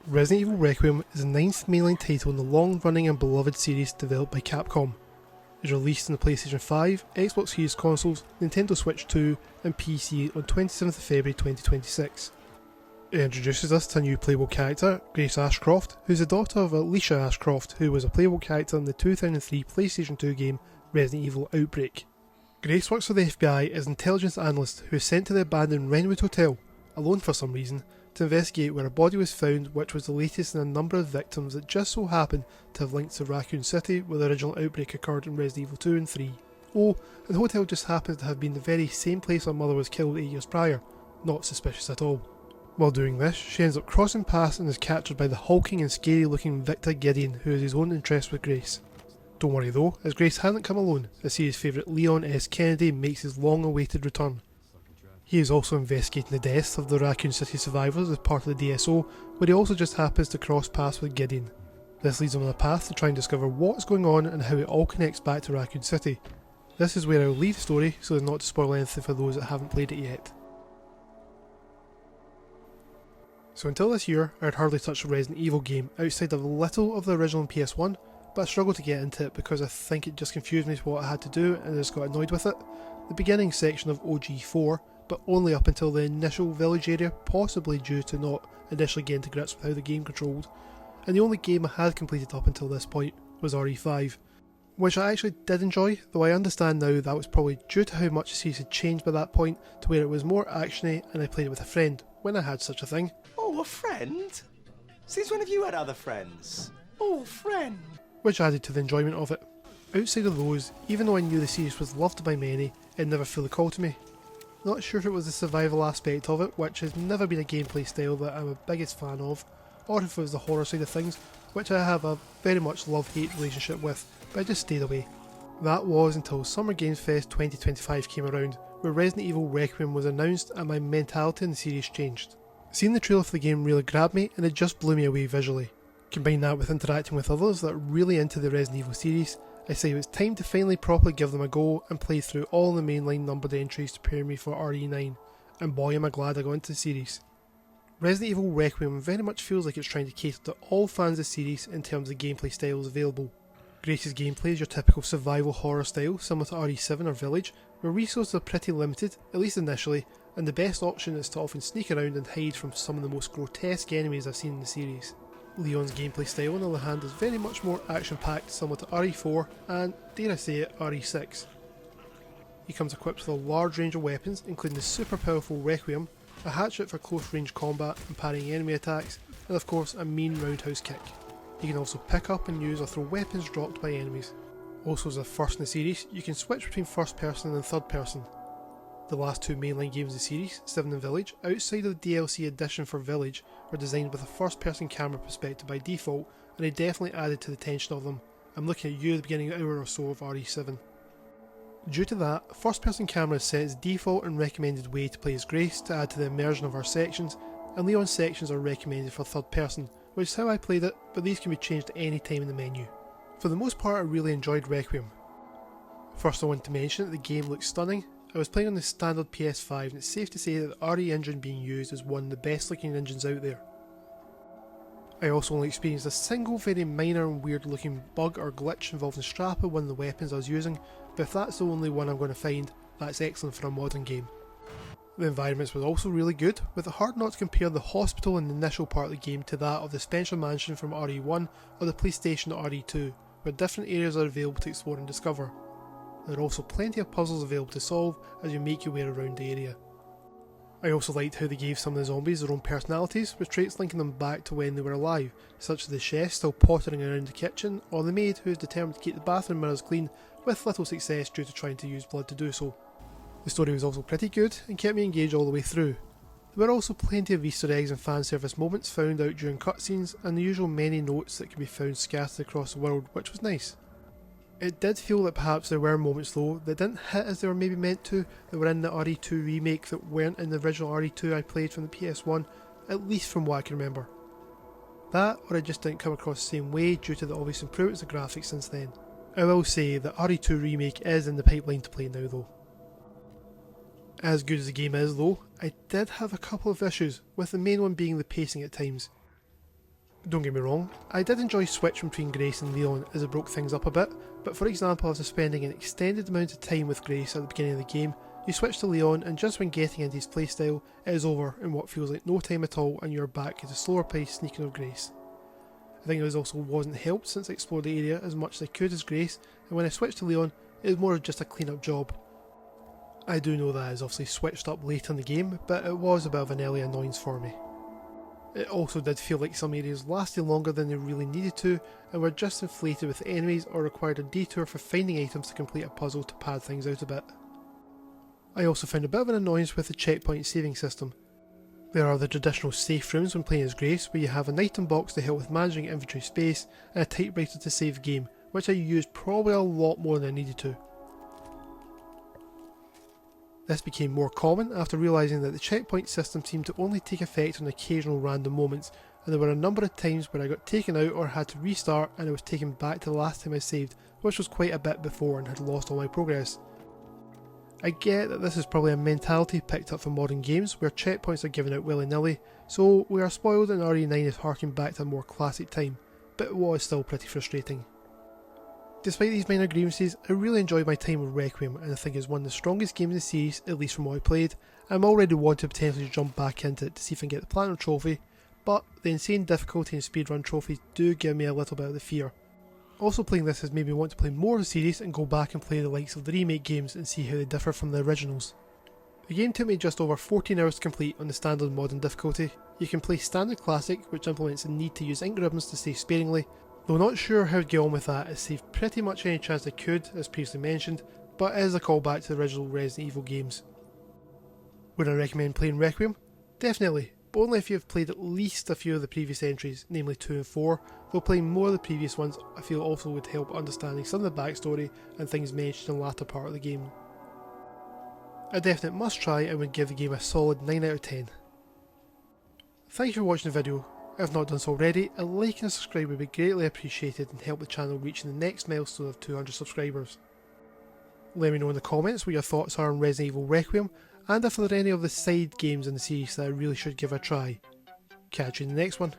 Resident Evil Requiem is the 9th mainline title in the long-running and beloved series developed by Capcom. It was released on the PlayStation 5, Xbox Series consoles, Nintendo Switch 2 and PC on 27th of February 2026. It introduces us to a new playable character, Grace Ashcroft, who is the daughter of Alicia Ashcroft, who was a playable character in the 2003 PlayStation 2 game Resident Evil Outbreak. Grace works for the FBI as an intelligence analyst who is sent to the abandoned Renwood Hotel, alone for some reason, to investigate where a body was found which was the latest in a number of victims that just so happened to have links to Racoon City where the original outbreak occurred in Resident Evil 2 and 3. Oh, and the hotel just happens to have been the very same place her mother was killed 8 years prior. Not suspicious at all. While doing this, she ends up crossing paths and is captured by the hulking and scary looking Victor Gideon, who has his own interest with Grace. Don't worry though, as Grace hasn't come alone, the series favourite Leon S. Kennedy makes his long awaited return. He is also investigating the deaths of the Racoon City survivors as part of the DSO, where he also just happens to cross paths with Gideon. This leads him on a path to try and discover what's going on and how it all connects back to Racoon City. This is where I will leave the story so as not to spoil anything for those that haven't played it yet. So until this year, I had hardly touched a Resident Evil game outside of a little of the original on PS1, but I struggled to get into it because I think it just confused me to what I had to do and I just got annoyed with it. The beginning section of OG4, but only up until the initial village area, possibly due to not initially getting to grips with how the game controlled, and the only game I had completed up until this point was RE5, which I actually did enjoy, though I understand now that was probably due to how much the series had changed by that point to where it was more actiony and I played it with a friend, when I had such a thing. Oh, a friend? Since when have you had other friends? Oh, friend. Which added to the enjoyment of it. Outside of those, even though I knew the series was loved by many, it never fully called to me. Not sure if it was the survival aspect of it, which has never been a gameplay style that I'm a biggest fan of, or if it was the horror side of things, which I have a very much love-hate relationship with, but I just stayed away. That was until Summer Games Fest 2025 came around, where Resident Evil Requiem was announced and my mentality in the series changed. Seeing the trailer for the game really grabbed me and it just blew me away visually. Combine that with interacting with others that are really into the Resident Evil series, I say it was time to finally properly give them a go and play through all the mainline numbered entries to prepare me for RE9, and boy am I glad I got into the series. Resident Evil Requiem very much feels like it's trying to cater to all fans of the series in terms of gameplay styles available. Grace's gameplay is your typical survival horror style similar to RE7 or Village, where resources are pretty limited, at least initially, and the best option is to often sneak around and hide from some of the most grotesque enemies I've seen in the series. Leon's gameplay style on the other hand is very much more action-packed, similar to RE4 and, dare I say it, RE6. He comes equipped with a large range of weapons, including the super powerful Requiem, a hatchet for close range combat and parrying enemy attacks, and of course a mean roundhouse kick. He can also pick up and use or throw weapons dropped by enemies. Also as a first in the series, you can switch between first person and third person. The last two mainline games of the series, 7 and Village, outside of the DLC edition for Village, were designed with a first person camera perspective by default, and they definitely added to the tension of them. I'm looking at you at the beginning hour or so of RE7. Due to that, first person camera is set as default and recommended way to play as Grace to add to the immersion of our sections, and Leon's sections are recommended for third person, which is how I played it, but these can be changed at any time in the menu. For the most part I really enjoyed Requiem. First I want to mention that the game looks stunning. I was playing on the standard PS5 and it's safe to say that the RE engine being used is one of the best looking engines out there. I also only experienced a single very minor and weird looking bug or glitch involving the strap of one of the weapons I was using, but if that's the only one I'm going to find, that's excellent for a modern game. The environments were also really good, with it hard not to compare the hospital in the initial part of the game to that of the Spencer Mansion from RE1 or the police station at RE2, where different areas are available to explore and discover. There are also plenty of puzzles available to solve as you make your way around the area. I also liked how they gave some of the zombies their own personalities, with traits linking them back to when they were alive, such as the chef still pottering around the kitchen, or the maid who is determined to keep the bathroom mirrors clean, with little success due to trying to use blood to do so. The story was also pretty good and kept me engaged all the way through. There were also plenty of Easter eggs and fan service moments found out during cutscenes, and the usual many notes that can be found scattered across the world, which was nice. It did feel that perhaps there were moments though that didn't hit as they were maybe meant to, that were in the RE2 remake that weren't in the original RE2 I played from the PS1, at least from what I can remember. That, or it just didn't come across the same way due to the obvious improvements of graphics since then. I will say that RE2 remake is in the pipeline to play now though. As good as the game is though, I did have a couple of issues, with the main one being the pacing at times. Don't get me wrong, I did enjoy switching between Grace and Leon as it broke things up a bit, but for example after spending an extended amount of time with Grace at the beginning of the game, you switch to Leon and just when getting into his playstyle, it is over in what feels like no time at all and you're back at the slower paced sneaking of Grace. I think it also wasn't helped since I explored the area as much as I could as Grace, and when I switched to Leon, it was more of just a clean up job. I do know that is obviously switched up late in the game, but it was a bit of an early annoyance for me. It also did feel like some areas lasted longer than they really needed to, and were just inflated with enemies or required a detour for finding items to complete a puzzle to pad things out a bit. I also found a bit of an annoyance with the checkpoint saving system. There are the traditional safe rooms when playing as Grace, where you have an item box to help with managing inventory space, and a typewriter to save the game, which I used probably a lot more than I needed to. This became more common after realising that the checkpoint system seemed to only take effect on occasional random moments, and there were a number of times where I got taken out or had to restart and I was taken back to the last time I saved, which was quite a bit before and had lost all my progress. I get that this is probably a mentality picked up from modern games where checkpoints are given out willy-nilly, so we are spoiled and RE9 is harking back to a more classic time, but it was still pretty frustrating. Despite these minor grievances, I really enjoyed my time with Requiem and I think it's one of the strongest games in the series, at least from what I played. I'm already wanting to potentially jump back into it to see if I can get the Platinum Trophy, but the insane difficulty and speedrun trophies do give me a little bit of the fear. Also playing this has made me want to play more of the series and go back and play the likes of the remake games and see how they differ from the originals. The game took me just over 14 hours to complete on the standard modern difficulty. You can play standard classic, which implements the need to use ink ribbons to save sparingly, though not sure how to get on with that. I saved pretty much any chance I could, as previously mentioned, but it is a callback to the original Resident Evil games. Would I recommend playing Requiem? Definitely, but only if you have played at least a few of the previous entries, namely 2 and 4, though playing more of the previous ones I feel also would help understanding some of the backstory and things mentioned in the latter part of the game. A definite must try and would give the game a solid 9 out of 10. Thank you for watching the video. If not done so already, a like and a subscribe would be greatly appreciated and help the channel reach the next milestone of 200 subscribers. Let me know in the comments what your thoughts are on Resident Evil Requiem, and if there are any of the side games in the series that I really should give a try. Catch you in the next one.